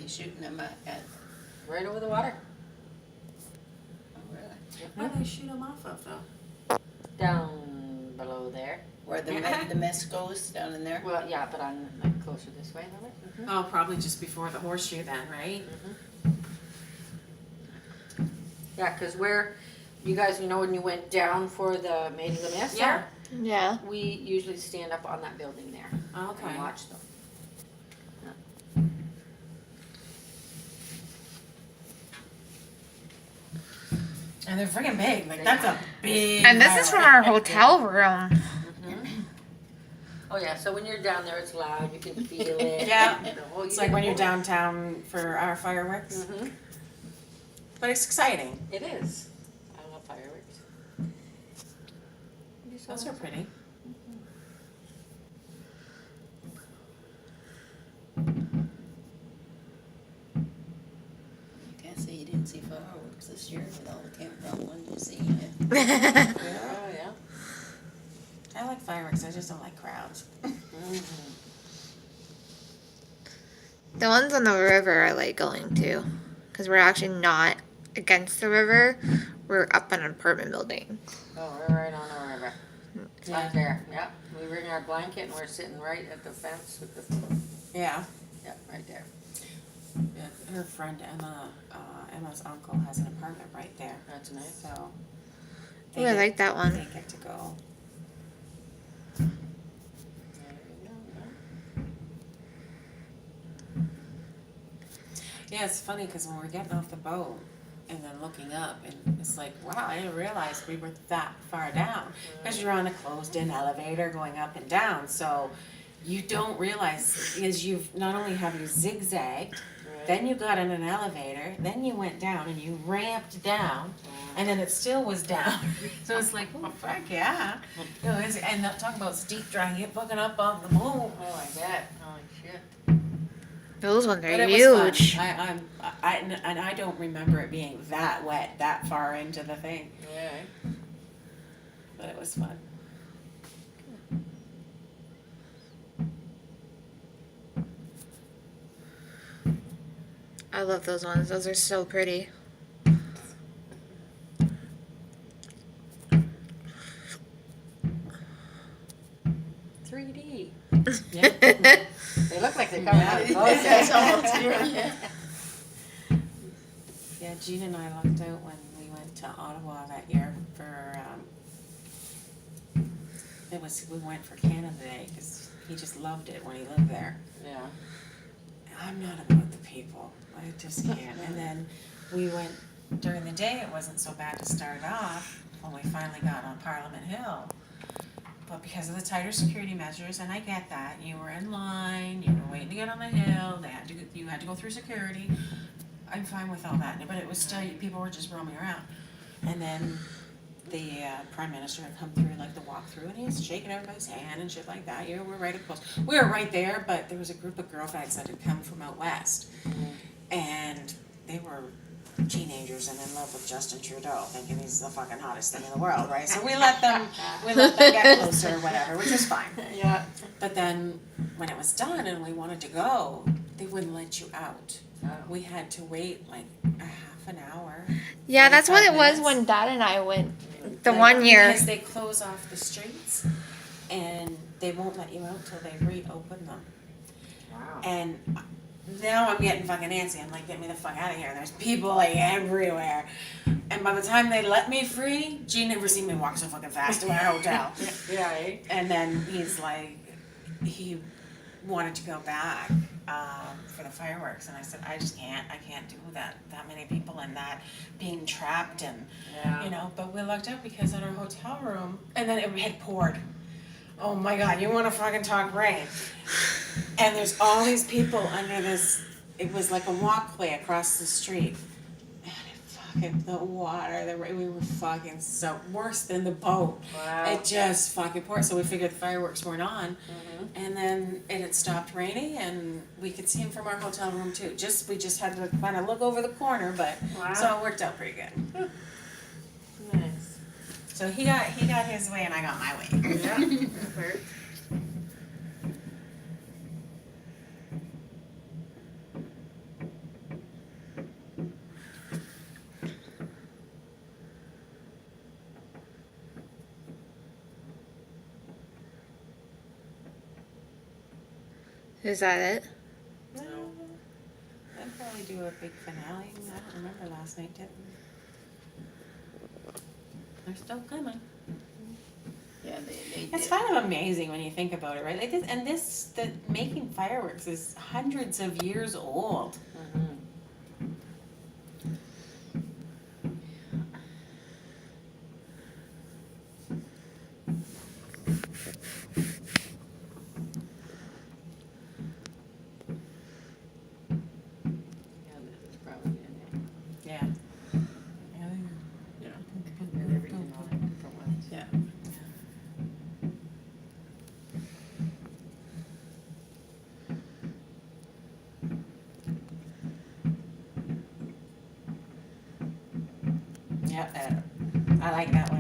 shooting them at? Right over the water. Oh, really? Where do they shoot them off of though? Down below there. Where the mist goes down in there? Well, yeah, but on like closer this way, a little bit. Oh, probably just before the horseshoe then, right? Yeah, because where you guys, when you went down for the Maid of the Mist, Yeah. Yeah. we usually stand up on that building there Okay. and watch them. And they're freaking big. Like that's a big. And this is from our hotel room. Oh yeah, so when you're down there, it's loud. You can feel it. Yeah. Oh, It's like when you're downtown for our fireworks. But it's exciting. It is. I love fireworks. Those are pretty. You can't say you didn't see fireworks this year with all the campground ones you see. Oh yeah. I like fireworks. I just don't like crowds. The ones on the river I like going to, because we're actually not against the river. We're up in an apartment building. Oh, we're right on the river. Right there. Yeah. We bring our blanket and we're sitting right at the fence with the. Yeah. Yeah, right there. Yeah, her friend Emma, Emma's uncle has an apartment right there. That's nice. So. Ooh, I like that one. They get to go. Yeah, it's funny because when we're getting off the boat and then looking up, and it's like, wow, I didn't realize we were that far down. Because you're on a closed-in elevator going up and down, so you don't realize is you've not only have you zigzagged, then you got in an elevator, then you went down and you ramped down, and then it still was down. So it's like, oh fuck yeah! And not talking about steep driving, it fucking up on the moon. Oh, I bet. Holy shit. Those ones are But it huge. was fun. And I don't remember it being that wet that far into the thing. Yeah. But it was fun. I love those ones. Those are so pretty. 3D. Yeah. They look like they're coming out of the boat. That's almost here. Yeah, Gene and I lucked out when we went to Ottawa that year for, we went for Canada Day because he just loved it when he lived there. Yeah. I'm not about the people. I just can't. And then we went during the day. It wasn't so bad to start off when we finally got on Parliament Hill. But because of the tighter security measures, and I get that, you were in line, you were waiting to get on the hill, you had to go through security. I'm fine with all that, but it was still, people were just roaming around. And then the Prime Minister had come through like the walkthrough, and he was shaking everybody's hand and shit like that. You know, we're right up close. We were right there, but there was a group of girl fags that had come from out west, and they were teenagers and in love with Justin Trudeau, thinking he's the fucking hottest thing in the world, right? So we let them get closer or whatever, which is fine. Yeah. But then when it was done and we wanted to go, they wouldn't let you out. Oh. We had to wait like a half an hour. Yeah, that's what it 45 was minutes. when Dad and I went the Like, one year. Because they close off the streets and they won't let you out till they reopen them. Wow. And now I'm getting fucking antsy. I'm like, get me the fuck out of here. There's people like everywhere. And by the time they let me free, Gene never seen me walk so fucking fast to our hotel. Yeah, eh? And then he's like, he wanted to go back for the fireworks. And I said, I just can't. I can't do that many people and that being trapped and, Yeah. you know. But we lucked out because in our hotel room, and then it had poured. Oh my God, you want to fucking talk rain. And there's all these people under this, it was like a walkway across the street. And it fucking, the water, we were fucking so, worse than the boat. Wow. It just fucking poured. So we figured the fireworks weren't on. And then it had stopped raining and we could see him from our hotel room too. We just had to kind of look over the corner, but, Wow. so it worked out pretty good. Nice. So he got his way and I got my way. Yeah. That worked. Is that it? No. They'll probably do a big finale. I don't remember last night, did we? They're still coming. Yeah, they It's did. kind of amazing when you think about it, right? Like this, and the making fireworks is hundreds of years old. Mhm. Yeah, this is probably in Yeah. Yeah. it. Got everything on it, different ones. Yeah. Yeah, I like that one.